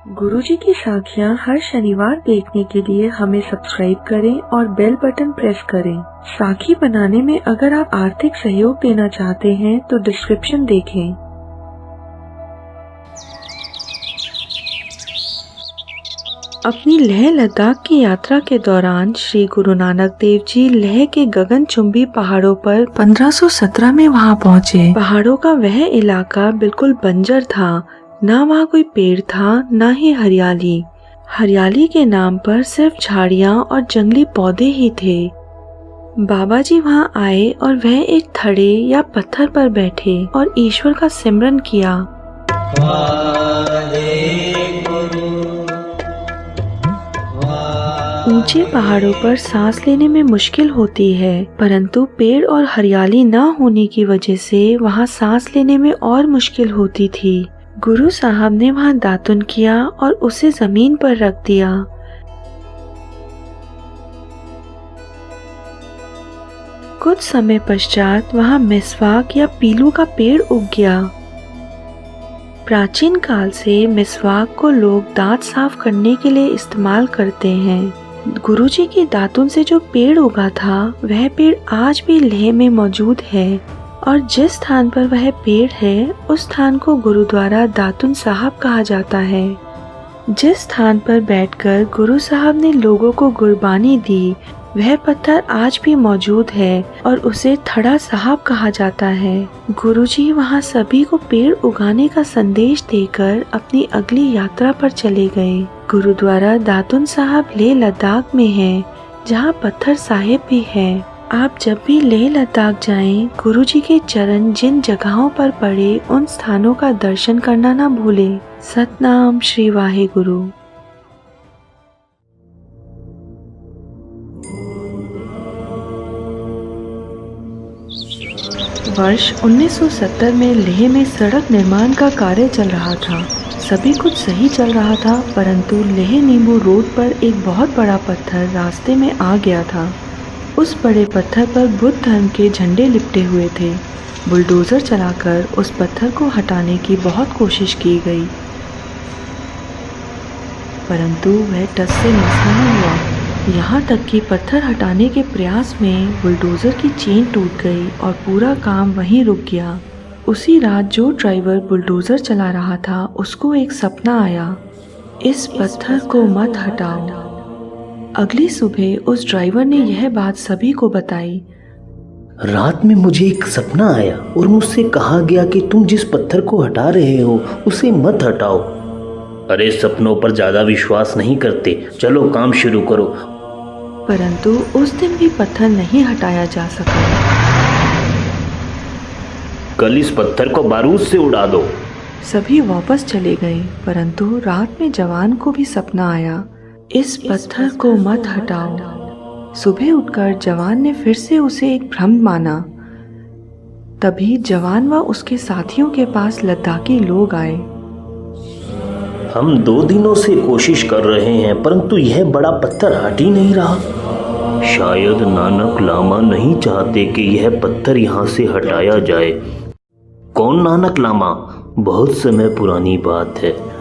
गुरुजी की साखियाँ हर शनिवार देखने के लिए हमें सब्सक्राइब करें और बेल बटन प्रेस करें। साखी बनाने में अगर आप आर्थिक सहयोग देना चाहते हैं तो डिस्क्रिप्शन देखें। अपनी लेह लद्दाख की यात्रा के दौरान श्री गुरु नानक देव जी लेह के गगनचुंबी पहाड़ों पर 1517 में वहां पहुंचे। पहाड़ों का वह इलाका बिल्कुल बंजर था, ना वहाँ कोई पेड़ था ना ही हरियाली। हरियाली के नाम पर सिर्फ झाड़ियाँ और जंगली पौधे ही थे। बाबा जी वहाँ आए और वह एक थड़े या पत्थर पर बैठे और ईश्वर का सिमरन किया। ऊंचे पहाड़ों पर सांस लेने में मुश्किल होती है, परंतु पेड़ और हरियाली न होने की वजह से वहाँ सांस लेने में और मुश्किल होती थी। गुरु साहब ने वहाँ दातुन किया और उसे जमीन पर रख दिया। कुछ समय पश्चात वहाँ मिस्वाक या पीलू का पेड़ उग गया। प्राचीन काल से मिस्वाक को लोग दांत साफ करने के लिए इस्तेमाल करते हैं। गुरुजी की दातुन से जो पेड़ उगा था वह पेड़ आज भी लेह में मौजूद है और जिस स्थान पर वह पेड़ है उस स्थान को गुरुद्वारा दातुन साहब कहा जाता है। जिस स्थान पर बैठकर गुरु साहब ने लोगों को गुरबानी दी वह पत्थर आज भी मौजूद है और उसे थड़ा साहब कहा जाता है। गुरुजी वहां सभी को पेड़ उगाने का संदेश देकर अपनी अगली यात्रा पर चले गए। गुरुद्वारा दातुन साहब लेह लद्दाख में है, जहां पत्थर साहिब भी है। आप जब भी लेह लद्दाख जाएं, गुरुजी के चरण जिन जगहों पर पड़े उन स्थानों का दर्शन करना ना भूलें। सतनाम श्री वाहेगुरु। वर्ष 1970 में लेह में सड़क निर्माण का कार्य चल रहा था। सभी कुछ सही चल रहा था, परंतु लेह नींबू रोड पर एक बहुत बड़ा पत्थर रास्ते में आ गया था। उस बड़े पत्थर पर बुद्ध धर्म के झंडे लिपटे हुए थे। बुलडोजर चलाकर उस पत्थर को हटाने की बहुत कोशिश की गई, परंतु वह टस से मस नहीं हुआ। यहाँ तक कि पत्थर हटाने के प्रयास में बुलडोजर की चेन टूट गई और पूरा काम वहीं रुक गया। उसी रात जो ड्राइवर बुलडोजर चला रहा था उसको एक सपना आया, इस पत्थर को मत हटाओ। अगली सुबह उस ड्राइवर ने यह बात सभी को बताई। रात में मुझे एक सपना आया और मुझसे कहा गया कि तुम जिस पत्थर को हटा रहे हो उसे मत हटाओ। अरे सपनों पर ज्यादा विश्वास नहीं करते, चलो काम शुरू करो। परंतु उस दिन भी पत्थर नहीं हटाया जा सका। कल इस पत्थर को बारूद से उड़ा दो। सभी वापस चले गए, परंतु रात में जवान को भी सपना आया, इस पत्थर को मत हटाओ। सुबह उठकर जवान ने फिर से उसे एक भ्रम माना। तभी जवान व उसके साथियों के पास लद्दाखी लोग आए। हम 2 दिनों से कोशिश कर रहे हैं, परंतु यह बड़ा पत्थर हट ही नहीं रहा। शायद नानक लामा नहीं चाहते कि यह पत्थर यहाँ से हटाया जाए। कौन नानक लामा? बहुत समय पुरानी बात है।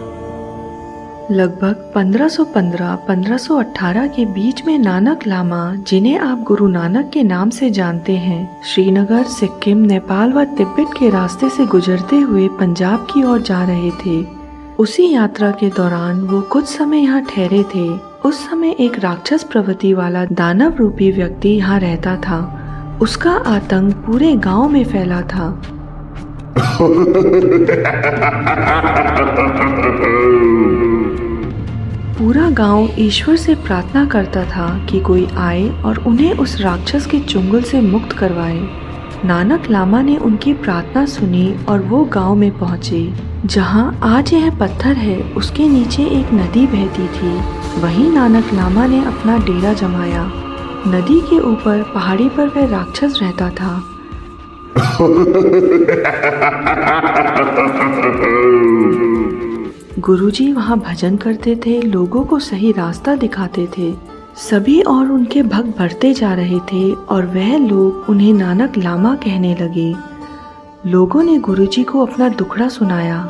लगभग 1515-1518 के बीच में नानक लामा, जिन्हें आप गुरु नानक के नाम से जानते हैं, श्रीनगर, सिक्किम, नेपाल व तिब्बत के रास्ते से गुजरते हुए पंजाब की ओर जा रहे थे। उसी यात्रा के दौरान वो कुछ समय यहाँ ठहरे थे। उस समय एक राक्षस प्रवृत्ति वाला दानव रूपी व्यक्ति यहाँ रहता था। उसका आतंक पूरे गांव में फैला था। पूरा गांव ईश्वर से प्रार्थना करता था कि कोई आए और उन्हें उस राक्षस के चुंगल से मुक्त करवाए। नानक लामा ने उनकी प्रार्थना सुनी और वो गांव में पहुंचे। जहां आज यह पत्थर है उसके नीचे एक नदी बहती थी। वहीं नानक लामा ने अपना डेरा जमाया। नदी के ऊपर पहाड़ी पर वह राक्षस रहता था। गुरुजी वहां भजन करते थे, लोगों को सही रास्ता दिखाते थे। सभी और उनके भक्त बढ़ते जा रहे थे और वह लोग उन्हें नानक लामा कहने लगे। लोगों ने गुरुजी को अपना दुखड़ा सुनाया।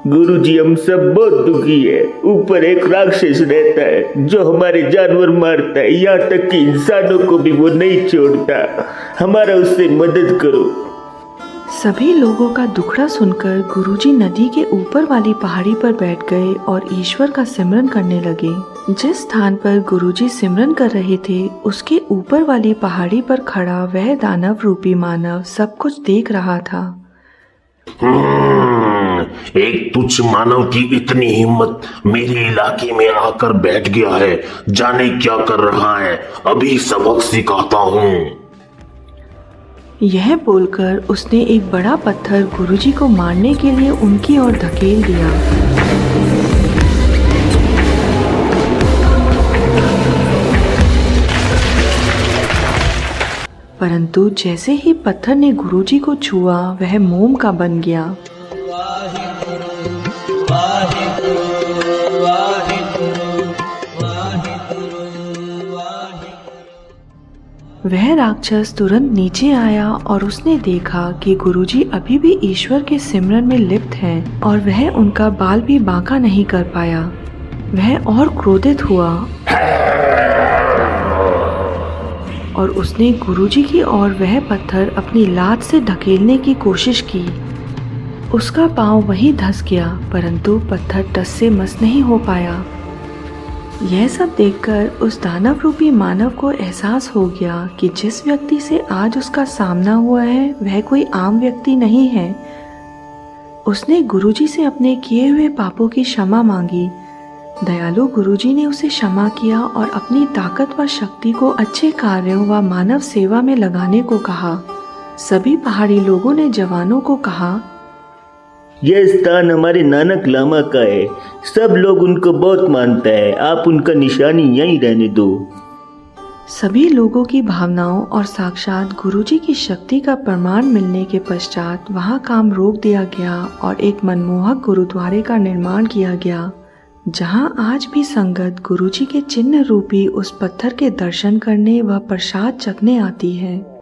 गुरुजी, हम सब बहुत दुखी है। ऊपर एक राक्षस रहता है जो हमारे जानवर मारता है, यहाँ तक कि इंसानों को भी वो नहीं छोड़ता। हमारा उससे मदद करो। सभी लोगों का दुखड़ा सुनकर गुरुजी नदी के ऊपर वाली पहाड़ी पर बैठ गए और ईश्वर का सिमरन करने लगे। जिस स्थान पर गुरुजी सिमरन कर रहे थे उसके ऊपर वाली पहाड़ी पर खड़ा वह दानव रूपी मानव सब कुछ देख रहा था। एक तुच्छ मानव की इतनी हिम्मत मेरे इलाके में आकर बैठ गया है, जाने क्या कर रहा है, अभी सबक सिखाता हूँ। यह बोलकर उसने एक बड़ा पत्थर गुरुजी को मारने के लिए उनकी ओर धकेल दिया। परंतु जैसे ही पत्थर ने गुरुजी को छुआ वह मोम का बन गया। वह राक्षस तुरंत नीचे आया और उसने देखा कि गुरुजी अभी भी ईश्वर के सिमरन में लिप्त हैं और वह उनका बाल भी बांका नहीं कर पाया। वह और क्रोधित हुआ और उसने गुरुजी की ओर वह पत्थर अपनी लात से ढकेलने की कोशिश की। उसका पांव वहीं धंस गया, परंतु पत्थर टस से मस नहीं हो पाया। यह सब देखकर उस दानव रूपी मानव को एहसास हो गया कि जिस व्यक्ति से आज उसका सामना हुआ है वह कोई आम व्यक्ति नहीं है। उसने गुरुजी से अपने किए हुए पापों की क्षमा मांगी। दयालु गुरुजी ने उसे क्षमा किया और अपनी ताकत व शक्ति को अच्छे कार्यों व मानव सेवा में लगाने को कहा। सभी पहाड़ी लोगों ने जवानों को कहा, यह स्थान हमारे नानक लामा का है। सब लोग उनको बहुत मानता है, आप उनका निशानी यहीं रहने दो। सभी लोगों की भावनाओं और साक्षात गुरुजी की शक्ति का प्रमाण मिलने के पश्चात वहां काम रोक दिया गया और एक मनमोहक गुरुद्वारे का निर्माण किया गया, जहां आज भी संगत गुरुजी के चिन्ह रूपी उस पत्थर के दर्शन करने व प्रसाद चखने आती है।